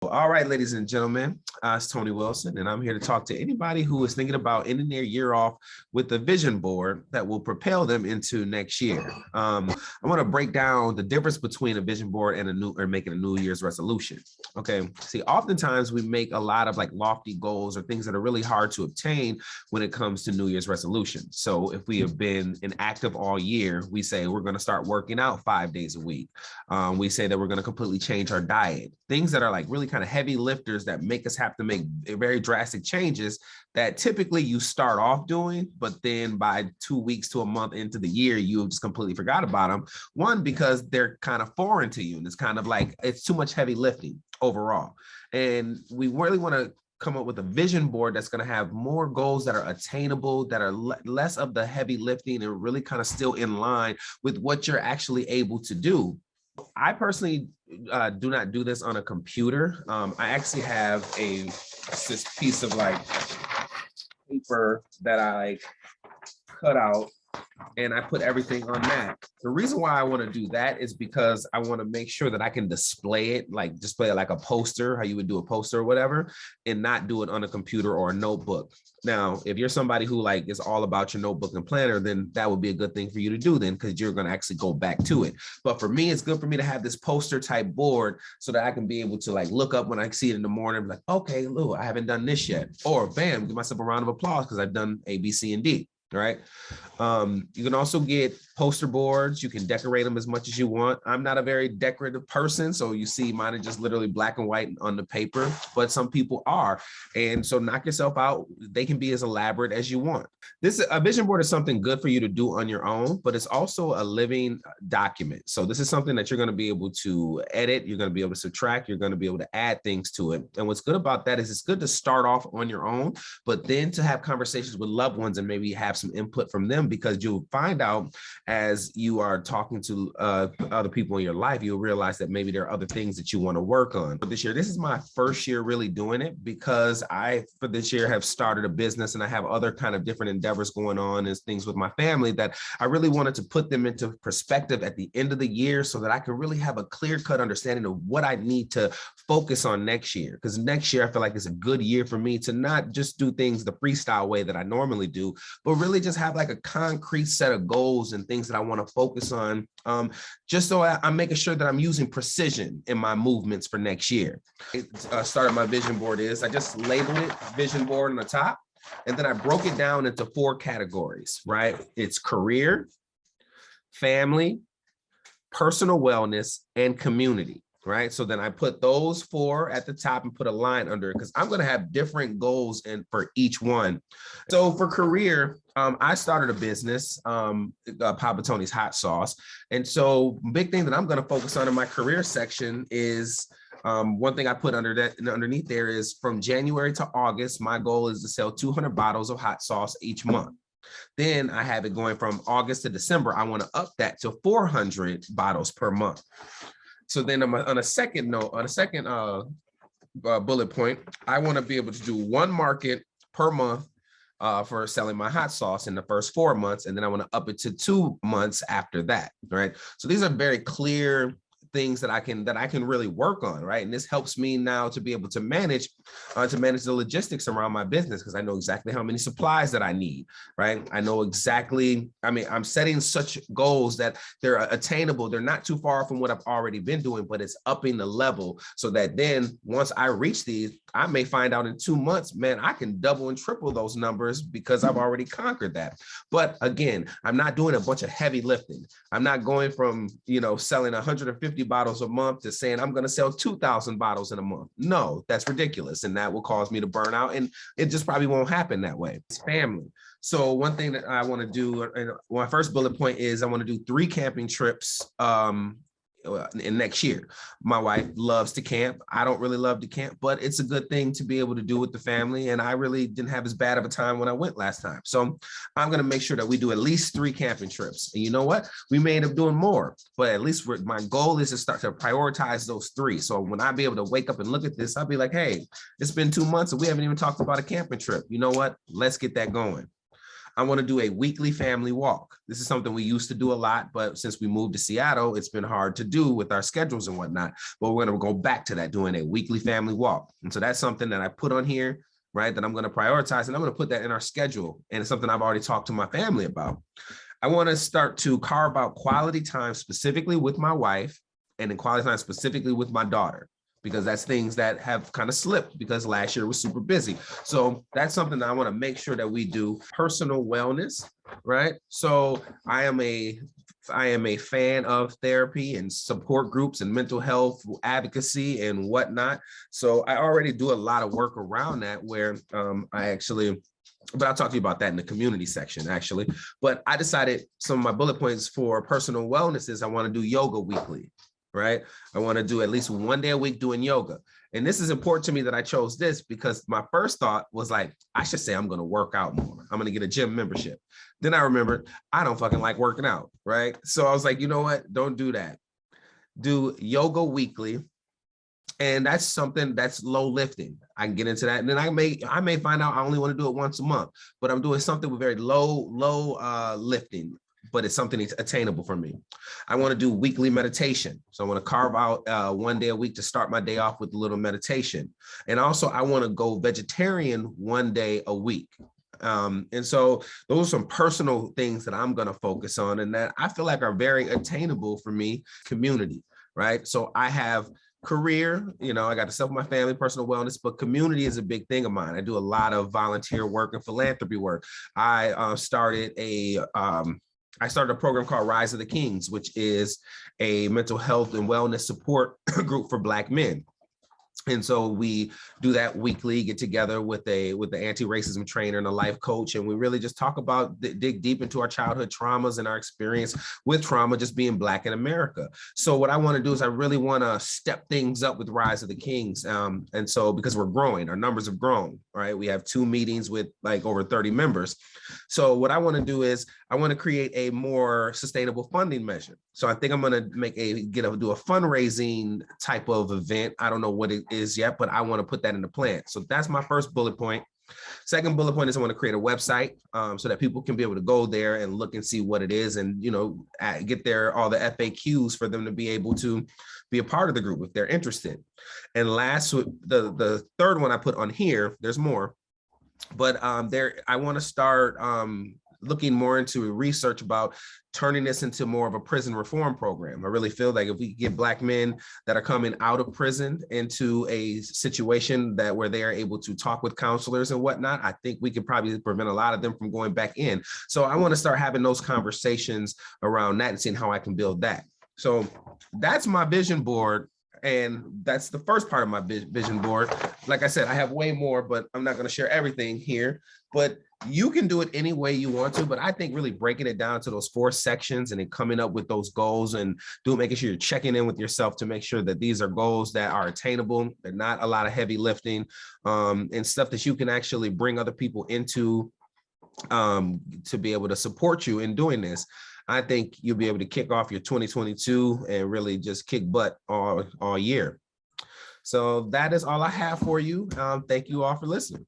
All right, ladies and gentlemen, it's Tony Wilson, and I'm here to talk to anybody who is thinking about ending their year off with a vision board that will propel them into next year. I want to break down the difference between a vision board and making a New Year's resolution. Okay, see, oftentimes we make a lot of like lofty goals or things that are really hard to obtain when it comes to New Year's resolutions. So if we have been inactive all year, we say we're going to start working out 5 days a week. We say that we're going to completely change our diet. Things that are like really kind of heavy lifters that make us have to make very drastic changes that typically you start off doing, but then by 2 weeks to a month into the year, you just completely forgot about them. One, because they're kind of foreign to you, and it's kind of like it's too much heavy lifting overall. And we really want to come up with a vision board that's going to have more goals that are attainable, that are less of the heavy lifting and really kind of still in line with what you're actually able to do. I personally do not do this on a computer. I actually have this piece of like paper that I cut out, and I put everything on that. The reason why I want to do that is because I want to make sure that I can display it like a poster, how you would do a poster or whatever, and not do it on a computer or a notebook. Now, if you're somebody who like is all about your notebook and planner, then that would be a good thing for you to do then, because you're going to actually go back to it. But for me, it's good for me to have this poster type board so that I can be able to like look up when I see it in the morning, like, okay, Lou, I haven't done this yet. Or bam, give myself a round of applause because I've done A, B, C, and D. All right. You can also get poster boards. You can decorate them as much as you want. I'm not a very decorative person, so you see mine are just literally black and white on the paper, but some people are. And so knock yourself out. They can be as elaborate as you want. A vision board is something good for you to do on your own, but it's also a living document. So this is something that you're going to be able to edit. You're going to be able to subtract. You're going to be able to add things to it. And what's good about that is it's good to start off on your own, but then to have conversations with loved ones and maybe have some input from them, because you'll find out as you are talking to other people in your life, you'll realize that maybe there are other things that you want to work on. But this year, this is my first year really doing it, because for this year have started a business and I have other kind of different endeavors going on and things with my family that I really wanted to put them into perspective at the end of the year so that I can really have a clear-cut understanding of what I need to focus on next year. Because next year, I feel like it's a good year for me to not just do things the freestyle way that I normally do, but really just have like a concrete set of goals and things that I want to focus on, just so I'm making sure that I'm using precision in my movements for next year. Started my vision board I just labeled it vision board on the top, and then I broke it down into 4 categories, right? It's career, family, personal wellness, and community. Right. So then I put those 4 at the top and put a line under it, because I'm going to have different goals for each one. So for career, I started a business, Papa Tony's Hot Sauce. And so big thing that I'm going to focus on in my career section is one thing I put underneath there is from January to August, my goal is to sell 200 bottles of hot sauce each month. Then I have it going from August to December. I want to up that to 400 bottles per month. So then on a second bullet point, I want to be able to do 1 market per month for selling my hot sauce in the first 4 months. And then I want to up it to 2 months after that. Right. So these are very clear things that I can really work on, right? And this helps me now to be able to manage the logistics around my business, because I know exactly how many supplies that I need, right? I know exactly, I'm setting such goals that they're attainable. They're not too far from what I've already been doing, but it's upping the level so that then once I reach these, I may find out in 2 months, man, I can double and triple those numbers because I've already conquered that. But again, I'm not doing a bunch of heavy lifting. I'm not going from, selling 150 bottles a month to saying I'm going to sell 2,000 bottles in a month. No, that's ridiculous. And that will cause me to burn out. And it just probably won't happen that way. It's family. So one thing that I want to do, and my first bullet point is I want to do 3 camping trips in next year. My wife loves to camp. I don't really love to camp, but it's a good thing to be able to do with the family. And I really didn't have as bad of a time when I went last time. So I'm going to make sure that we do at least 3 camping trips. And you know what? We may end up doing more, but at least my goal is to start to prioritize those 3. So when I be able to wake up and look at this, I'll be like, hey, it's been 2 months and we haven't even talked about a camping trip. You know what? Let's get that going. I want to do a weekly family walk. This is something we used to do a lot, but since we moved to Seattle, it's been hard to do with our schedules and whatnot. But we're going to go back to that, doing a weekly family walk. And so that's something that I put on here, right, that I'm going to prioritize, and I'm going to put that in our schedule. And it's something I've already talked to my family about. I want to start to carve out quality time specifically with my wife, and then quality time specifically with my daughter, because that's things that have kind of slipped because last year was super busy. So that's something that I want to make sure that we do. Personal wellness, right? So I am a fan of therapy and support groups and mental health advocacy and whatnot. So I already do a lot of work around that where but I'll talk to you about that in the community section, actually. But I decided some of my bullet points for personal wellness is I want to do yoga weekly, right? I want to do at least one day a week doing yoga. And this is important to me that I chose this because my first thought was like, I should say I'm going to work out more. I'm going to get a gym membership. Then I remembered I don't fucking like working out, right? So I was like, you know what? Don't do that. Do yoga weekly. And that's something that's low lifting. I can get into that. And then I may find out I only want to do it once a month, but I'm doing something with very low lifting, but it's something that's attainable for me. I want to do weekly meditation. So I want to carve out one day a week to start my day off with a little meditation. And also I want to go vegetarian one day a week. And so those are some personal things that I'm going to focus on and that I feel like are very attainable for me. Community, right? So I have career, I got to self my family, personal wellness, but community is a big thing of mine. I do a lot of volunteer work and philanthropy work. I started a program called Rise of the Kings, which is a mental health and wellness support group for Black men. And so we do that weekly, get together with the anti-racism trainer and a life coach. And we really just talk about, dig deep into our childhood traumas and our experience with trauma, just being Black in America. So what I want to do is I really want to step things up with Rise of the Kings. And so because we're growing, our numbers have grown, right? We have 2 meetings with like over 30 members. So what I want to do is I want to create a more sustainable funding measure. So I think I'm going to do a fundraising type of event. I don't know what it is yet, but I want to put that in the plan. So that's my first bullet point. Second bullet point is I want to create a website so that people can be able to go there and look and see what it is and, get all the FAQs for them to be able to be a part of the group if they're interested. And last, the third one I put on here, there's more, but I want to start looking more into research about turning this into more of a prison reform program. I really feel like if we get Black men that are coming out of prison into a situation where they are able to talk with counselors and whatnot, I think we could probably prevent a lot of them from going back in. So I want to start having those conversations around that and seeing how I can build that. So that's my vision board. And that's the first part of my vision board. Like I said, I have way more, but I'm not going to share everything here. But you can do it any way you want to. But I think really breaking it down to those 4 sections and then coming up with those goals and making sure you're checking in with yourself to make sure that these are goals that are attainable. They're not a lot of heavy lifting and stuff that you can actually bring other people into to be able to support you in doing this. I think you'll be able to kick off your 2022 and really just kick butt all year. So that is all I have for you. Thank you all for listening.